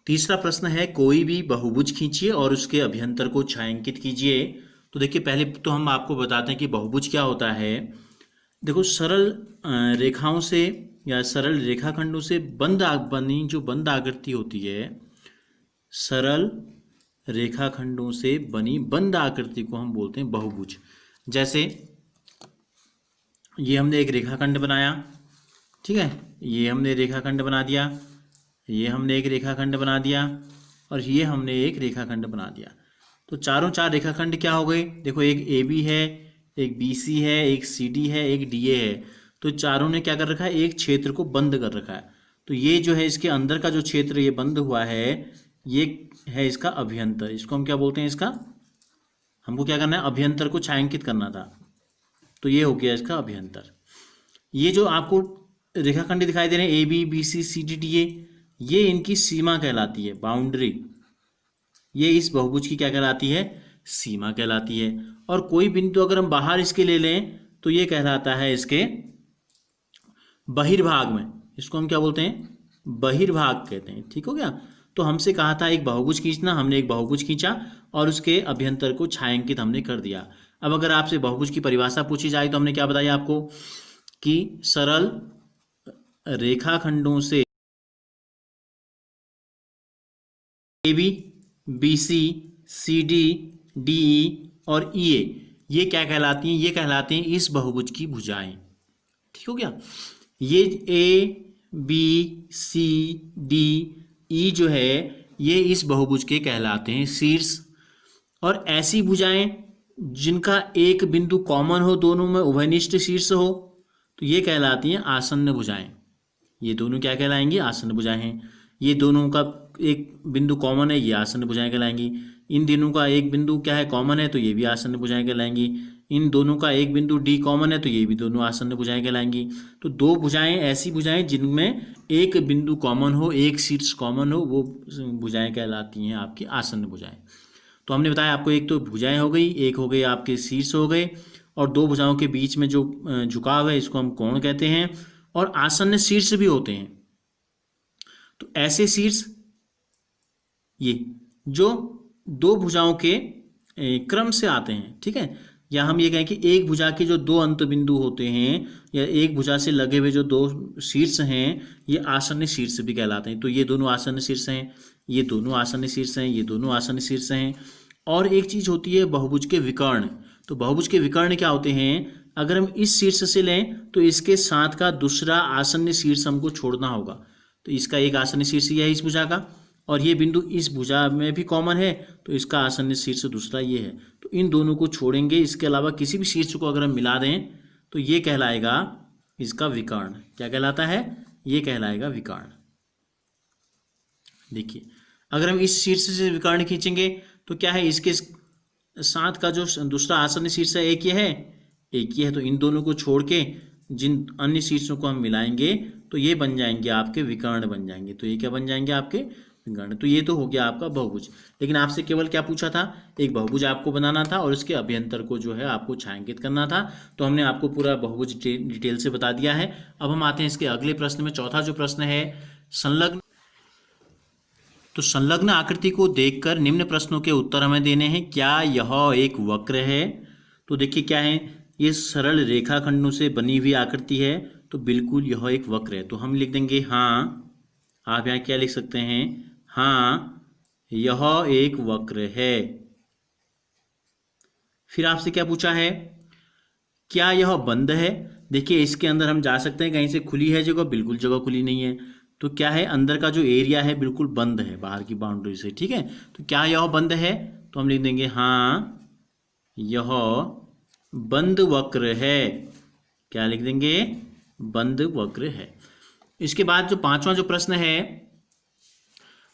तीसरा प्रश्न है, कोई भी बहुभुज खींचिए और उसके अभ्यंतर को छायांकित कीजिए। तो देखिए, पहले तो हम आपको बताते हैं कि बहुभुज क्या होता है। देखो, सरल रेखाओं से या सरल रेखाखंडों से बनी जो बंद आकृति होती है, सरल रेखाखंडों से बनी बंद आकृति को हम बोलते हैं बहुभुज। जैसे ये हमने एक रेखाखंड बनाया, ठीक है, ये हमने रेखाखंड बना दिया, ये हमने एक रेखाखंड बना दिया और ये हमने एक रेखाखंड बना दिया। तो चारों चार रेखाखंड क्या हो गए? देखो, एक ए बी है, एक बी सी है, एक सी डी है, एक डी ए है। तो चारों ने क्या कर रखा है? एक क्षेत्र को बंद कर रखा है। तो ये जो है इसके अंदर का जो क्षेत्र ये बंद हुआ है, ये है इसका अभ्यंतर। इसको हम क्या बोलते हैं? इसका हमको क्या करना है? अभ्यंतर को छायांकित करना था। तो ये हो गया इसका अभ्यंतर। ये जो आपको रेखाखंड दिखाई दे रहे हैं, A B B C C D D A, ये इनकी सीमा कहलाती है, बाउंड्री। ये इस बहुभुज की क्या कहलाती है? सीमा कहलाती है। और कोई बिंदु अगर हम बाहर इसके ले लें तो ये कहलाता है इसके बहिर्भाग में। इसको हम क्या बोलते हैं? बहिर्भाग कहते हैं। ठीक हो गया? तो हमसे कहा था एक बहुभुज खींचना, हमने एक बहुभुज खींचा और उसके अभ्यंतर को छायांकित हमने कर दिया। अब अगर आपसे बहुभुज की परिभाषा पूछी जाए तो हमने क्या बताया आपको कि सरल रेखाखंडों से A B B C C D D E और ई ए, ये क्या कहलाती हैं? ये कहलाते हैं इस बहुभुज की भुजाएं। ठीक हो गया? ये A B C D E जो है ये इस बहुभुज के कहलाते हैं शीर्ष। और ऐसी भुजाएं जिनका एक बिंदु कॉमन हो, दोनों में उभयनिष्ठ शीर्ष हो, तो ये कहलाती हैं आसन्न भुजाएं। ये दोनों क्या कहलाएंगी? आसन्न भुजाएं हैं। ये दोनों का एक बिंदु कॉमन है, ये आसन्न भुजाएं कहलाएंगी। इन दोनों का एक बिंदु क्या है? कॉमन है, तो ये भी आसन्न भुजाएं कहलाएंगी। इन दोनों का एक बिंदु डी कॉमन है, तो ये भी दोनों आसन्न भुजाएं कहलाएंगी। तो दो भुजाएं, ऐसी भुजाएं जिनमें एक बिंदु कॉमन हो, एक शीर्ष कॉमन हो, वो भुजाएं कहलाती हैं आपकी आसन्न भुजाएं। तो हमने बताया आपको, एक तो भुजाएं हो गई, एक हो गई आपके शीर्ष हो गए, और दो भुजाओं के बीच में जो झुकाव है इसको हम कोण कहते हैं। और आसन्न शीर्ष भी होते हैं। तो ऐसे शीर्ष ये जो दो भुजाओं के क्रम से आते हैं, ठीक है, या हम ये कहें कि एक भुजा के जो दो अंत बिंदु होते हैं या एक भुजा से लगे हुए जो दो शीर्ष हैं, ये आसन्न शीर्ष भी कहलाते हैं। तो ये दोनों आसन्न शीर्ष हैं, ये दोनों आसन्न शीर्ष हैं, ये दोनों आसन्न शीर्ष हैं। और एक चीज होती है बहुभुज के विकर्ण। तो बहुभुज के विकर्ण क्या होते हैं? अगर हम इस शीर्ष से लें तो इसके साथ का दूसरा आसन्न शीर्ष हमको छोड़ना होगा। तो इसका एक आसन्न शीर्ष यह है इस भुजा का, और ये बिंदु इस भुजा में भी कॉमन है, तो इसका आसन्न शीर्ष दूसरा ये है। तो इन दोनों को छोड़ेंगे, इसके अलावा किसी भी शीर्ष को अगर हम मिला दें तो ये कहलाएगा इसका विकर्ण। क्या कहलाता है? ये कहलाएगा विकर्ण। देखिए, अगर हम इस शीर्ष से विकर्ण खींचेंगे तो क्या है? इसके साथ का जो दूसरा आसन्न शीर्ष है एक ये है, एक ये है। तो इन दोनों को छोड़ के जिन अन्य शीर्षों को हम मिलाएंगे तो ये बन जाएंगे आपके विकर्ण बन जाएंगे। तो ये क्या बन जाएंगे? आपके विकर्ण। तो ये तो हो गया आपका बहुभुज। लेकिन आपसे केवल क्या पूछा था? एक बहुभुज आपको बनाना था और उसके अभ्यंतर को जो है आपको छायांकित करना था। तो हमने आपको पूरा बहुभुज डिटेल से बता दिया है। अब हम आते हैं इसके अगले प्रश्न में। चौथा जो प्रश्न है, संलग्न। तो संलग्न आकृति को देखकर निम्न प्रश्नों के उत्तर हमें देने हैं। क्या यह एक वक्र है? तो देखिए क्या है, ये सरल रेखाखंडों से बनी हुई आकृति है, तो बिल्कुल यह एक वक्र है। तो हम लिख देंगे हाँ। आप यहाँ क्या लिख सकते हैं? हाँ, यह एक वक्र है। फिर आपसे क्या पूछा है? क्या यह बंद है? देखिए, इसके अंदर हम जा सकते हैं, कहीं से खुली है जगह? बिल्कुल जगह खुली नहीं है। तो क्या है? अंदर का जो एरिया है बिल्कुल बंद है बाहर की बाउंड्री से, ठीक है। तो क्या यह बंद है? तो हम लिख देंगे हाँ, यह बंद वक्र है। क्या लिख देंगे? बंद वक्र है। इसके बाद जो पांचवा जो प्रश्न है,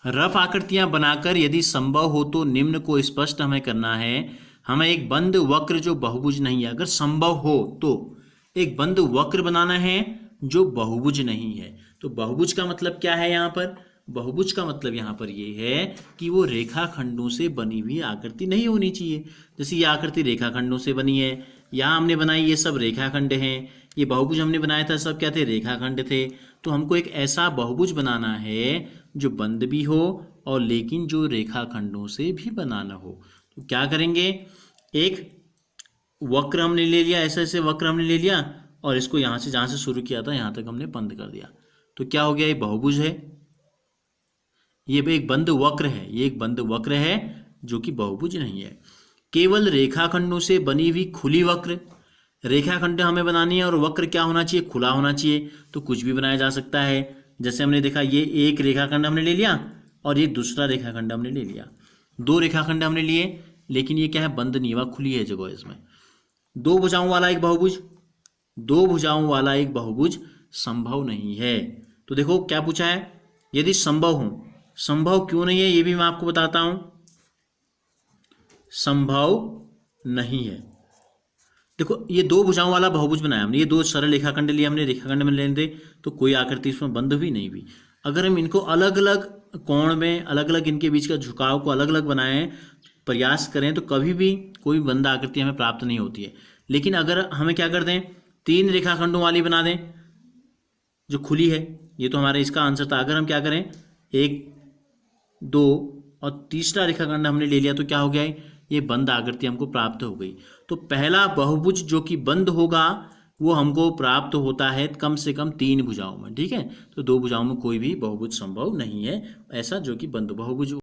रफ आकृतियां बनाकर यदि संभव हो तो निम्न को स्पष्ट हमें करना है। हमें एक बंद वक्र जो बहुभुज नहीं है, अगर संभव हो तो एक बंद वक्र बनाना है जो बहुभुज नहीं है। तो बहुभुज का मतलब क्या है यहाँ पर? बहुभुज का मतलब यहाँ पर ये है कि वो रेखाखंडों से बनी हुई आकृति नहीं होनी चाहिए। जैसे ये आकृति रेखाखंडों से बनी है, यहाँ हमने बनाई ये सब रेखाखंड हैं, ये बहुभुज हमने बनाया था सब क्या थे? रेखाखंड थे। तो हमको एक ऐसा बहुभुज बनाना है जो बंद भी हो और लेकिन जो रेखाखंडों से भी बना न हो। तो क्या करेंगे, एक वक्र हमने ले लिया, ऐसे ऐसे वक्र हमने ले लिया और इसको यहाँ से जहाँ से शुरू किया था यहाँ तक हमने बंद कर दिया। तो क्या हो गया, ये बहुभुज है, ये एक बंद वक्र है, ये एक बंद वक्र है जो कि बहुभुज नहीं है। केवल रेखाखंडों से बनी हुई खुली वक्र, रेखाखंड हमें बनानी है और वक्र क्या होना चाहिए, खुला होना चाहिए। तो कुछ भी बनाया जा सकता है। जैसे हमने देखा, ये एक रेखाखंड हमने ले लिया और ये दूसरा रेखाखंड हमने ले लिया, दो रेखाखंड हमने लिए, लेकिन ये क्या है, बंद नहीं हुआ, खुली है जगह इसमें। दो भुजाओं वाला एक बहुभुज, दो भुजाओं वाला एक बहुभुज संभव नहीं है। तो देखो क्या पूछा है, यदि संभव हो, संभव क्यों नहीं है ये भी मैं आपको बताता हूं। संभव नहीं है, देखो ये दो भुजाओं वाला बहुभुज बनाया हमने, ये दो सरल रेखाखंड लिए हमने, रेखाखंड में लेने दे तो कोई आकृति इसमें बंद हुई नहीं हुई। अगर हम इनको अलग अलग कोण में, अलग अलग इनके बीच का झुकाव को अलग अलग बनाएं, प्रयास करें, तो कभी भी कोई बंद आकृति हमें प्राप्त नहीं होती है। लेकिन अगर हमें क्या कर दें, तीन रेखाखंडों वाली बना दें जो खुली है, ये तो हमारे इसका आंसर था। अगर हम क्या करें, एक दो और तीसरा रेखाखंड हमने ले लिया तो क्या हो गया, ये बंद आकृति हमको प्राप्त हो गई। तो पहला बहुभुज जो कि बंद होगा वो हमको प्राप्त होता है कम से कम तीन भुजाओं में, ठीक है। तो दो भुजाओं में कोई भी बहुभुज संभव नहीं है ऐसा जो कि बंद बहुभुज